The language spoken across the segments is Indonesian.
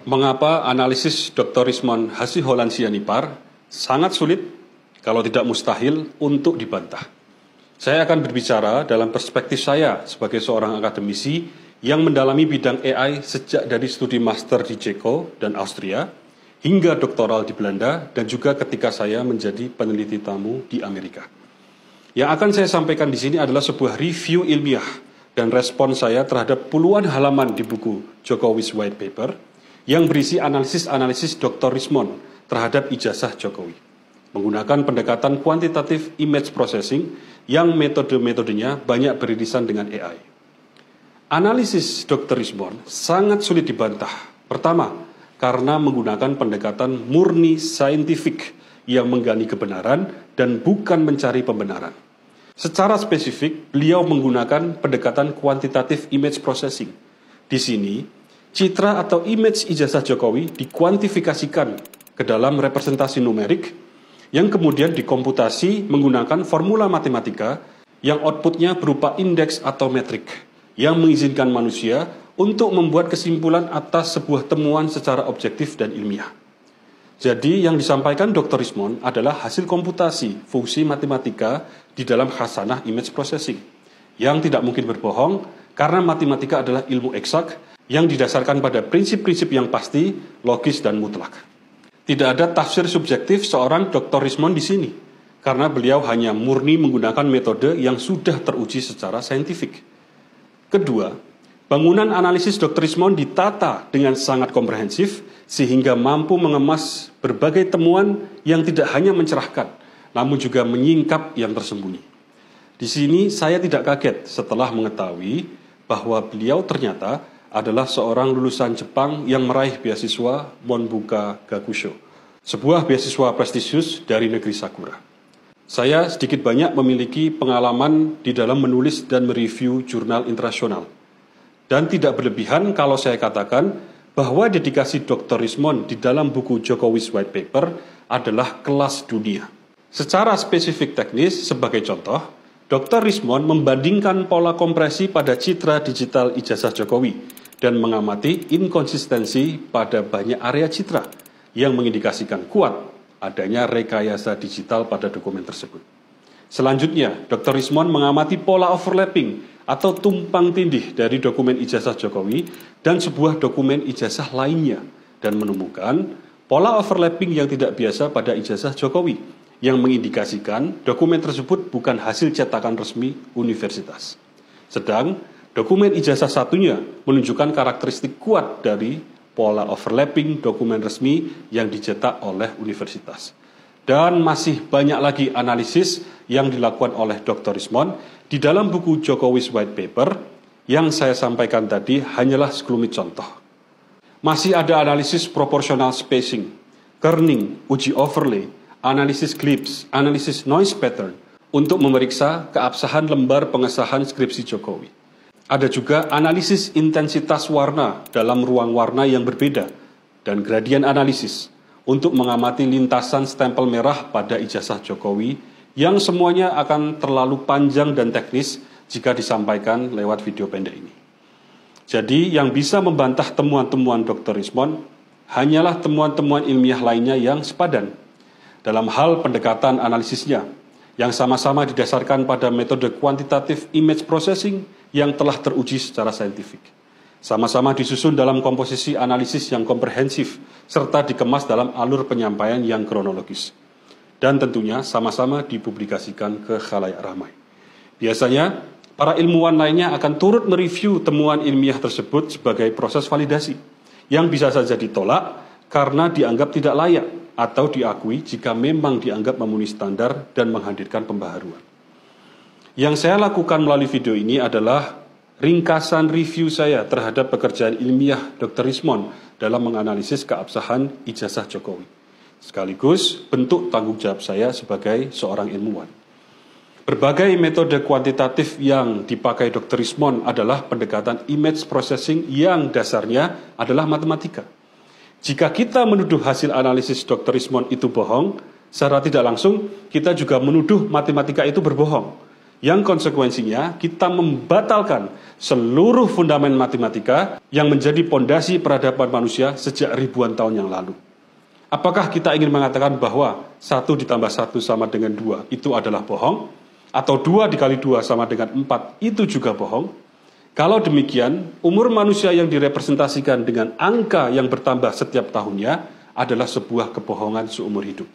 Mengapa analisis Dr. Rismond Hassiholan-Sianipar sangat sulit, kalau tidak mustahil, untuk dibantah? Saya akan berbicara dalam perspektif saya sebagai seorang akademisi yang mendalami bidang AI sejak dari studi master di Ceko dan Austria, hingga doktoral di Belanda, dan juga ketika saya menjadi peneliti tamu di Amerika. Yang akan saya sampaikan di sini adalah sebuah review ilmiah dan respon saya terhadap puluhan halaman di buku Jokowi's White Paper yang berisi analisis-analisis Dr. Rismond terhadap ijazah Jokowi, menggunakan pendekatan kuantitatif image processing yang metode-metodenya banyak beririsan dengan AI. Analisis Dr. Rismond sangat sulit dibantah. Pertama, karena menggunakan pendekatan murni saintifik yang menggali kebenaran dan bukan mencari pembenaran. Secara spesifik, beliau menggunakan pendekatan kuantitatif image processing. Di sini, citra atau image ijazah Jokowi dikuantifikasikan ke dalam representasi numerik yang kemudian dikomputasi menggunakan formula matematika yang outputnya berupa indeks atau metrik yang mengizinkan manusia untuk membuat kesimpulan atas sebuah temuan secara objektif dan ilmiah. Jadi yang disampaikan Dr. Rismond adalah hasil komputasi fungsi matematika di dalam khasanah image processing yang tidak mungkin berbohong karena matematika adalah ilmu eksak yang didasarkan pada prinsip-prinsip yang pasti, logis, dan mutlak. Tidak ada tafsir subjektif seorang Dr. Rismond di sini, karena beliau hanya murni menggunakan metode yang sudah teruji secara saintifik. Kedua, bangunan analisis Dr. Rismond ditata dengan sangat komprehensif, sehingga mampu mengemas berbagai temuan yang tidak hanya mencerahkan, namun juga menyingkap yang tersembunyi. Di sini saya tidak kaget setelah mengetahui bahwa beliau ternyata adalah seorang lulusan Jepang yang meraih beasiswa Monbuka Gakusho, sebuah beasiswa prestisius dari negeri Sakura. Saya sedikit banyak memiliki pengalaman di dalam menulis dan mereview jurnal internasional. Dan tidak berlebihan kalau saya katakan bahwa dedikasi Dr. Rismond di dalam buku Jokowi's White Paper adalah kelas dunia. Secara spesifik teknis, sebagai contoh, Dr. Rismond membandingkan pola kompresi pada citra digital ijazah Jokowi dan mengamati inkonsistensi pada banyak area citra yang mengindikasikan kuat adanya rekayasa digital pada dokumen tersebut. Selanjutnya, Dr. Rismond mengamati pola overlapping atau tumpang tindih dari dokumen ijazah Jokowi dan sebuah dokumen ijazah lainnya dan menemukan pola overlapping yang tidak biasa pada ijazah Jokowi yang mengindikasikan dokumen tersebut bukan hasil cetakan resmi universitas. Sedang dokumen ijazah satunya menunjukkan karakteristik kuat dari pola overlapping dokumen resmi yang dicetak oleh universitas. Dan masih banyak lagi analisis yang dilakukan oleh Dr. Rismond di dalam buku Jokowi's White Paper yang saya sampaikan tadi hanyalah sekelumit contoh. Masih ada analisis proportional spacing, kerning, uji overlay, analisis clips, analisis noise pattern untuk memeriksa keabsahan lembar pengesahan skripsi Jokowi. Ada juga analisis intensitas warna dalam ruang warna yang berbeda dan gradien analisis untuk mengamati lintasan stempel merah pada ijazah Jokowi yang semuanya akan terlalu panjang dan teknis jika disampaikan lewat video pendek ini. Jadi yang bisa membantah temuan-temuan Dr. Rismond hanyalah temuan-temuan ilmiah lainnya yang sepadan dalam hal pendekatan analisisnya yang sama-sama didasarkan pada metode kuantitatif image processing yang telah teruji secara saintifik. Sama-sama disusun dalam komposisi analisis yang komprehensif, serta dikemas dalam alur penyampaian yang kronologis. Dan tentunya sama-sama dipublikasikan ke khalayak ramai. Biasanya, para ilmuwan lainnya akan turut mereview temuan ilmiah tersebut sebagai proses validasi, yang bisa saja ditolak karena dianggap tidak layak, atau diakui jika memang dianggap memenuhi standar dan menghadirkan pembaharuan. Yang saya lakukan melalui video ini adalah ringkasan review saya terhadap pekerjaan ilmiah Dr. Rismond dalam menganalisis keabsahan ijazah Jokowi, sekaligus bentuk tanggung jawab saya sebagai seorang ilmuwan. Berbagai metode kuantitatif yang dipakai Dr. Rismond adalah pendekatan image processing yang dasarnya adalah matematika. Jika kita menuduh hasil analisis Dr. Rismond itu bohong, secara tidak langsung kita juga menuduh matematika itu berbohong. yang konsekuensinya kita membatalkan seluruh fundament matematika yang menjadi pondasi peradaban manusia sejak ribuan tahun yang lalu. Apakah kita ingin mengatakan bahwa 1 ditambah 1 sama dengan 2 itu adalah bohong? Atau 2 dikali 2 sama dengan 4 itu juga bohong? Kalau demikian, umur manusia yang direpresentasikan dengan angka yang bertambah setiap tahunnya adalah sebuah kebohongan seumur hidup.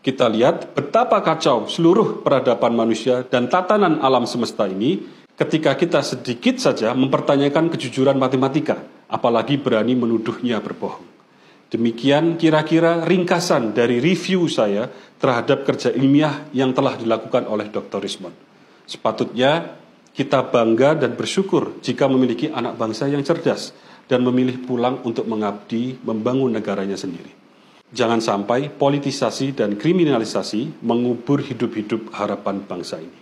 Kita lihat betapa kacau seluruh peradaban manusia dan tatanan alam semesta ini ketika kita sedikit saja mempertanyakan kejujuran matematika, apalagi berani menuduhnya berbohong. Demikian kira-kira ringkasan dari review saya terhadap kerja ilmiah yang telah dilakukan oleh Dr. Rismond. Sepatutnya kita bangga dan bersyukur jika memiliki anak bangsa yang cerdas dan memilih pulang untuk mengabdi membangun negaranya sendiri. Jangan sampai politisasi dan kriminalisasi mengubur hidup-hidup harapan bangsa ini.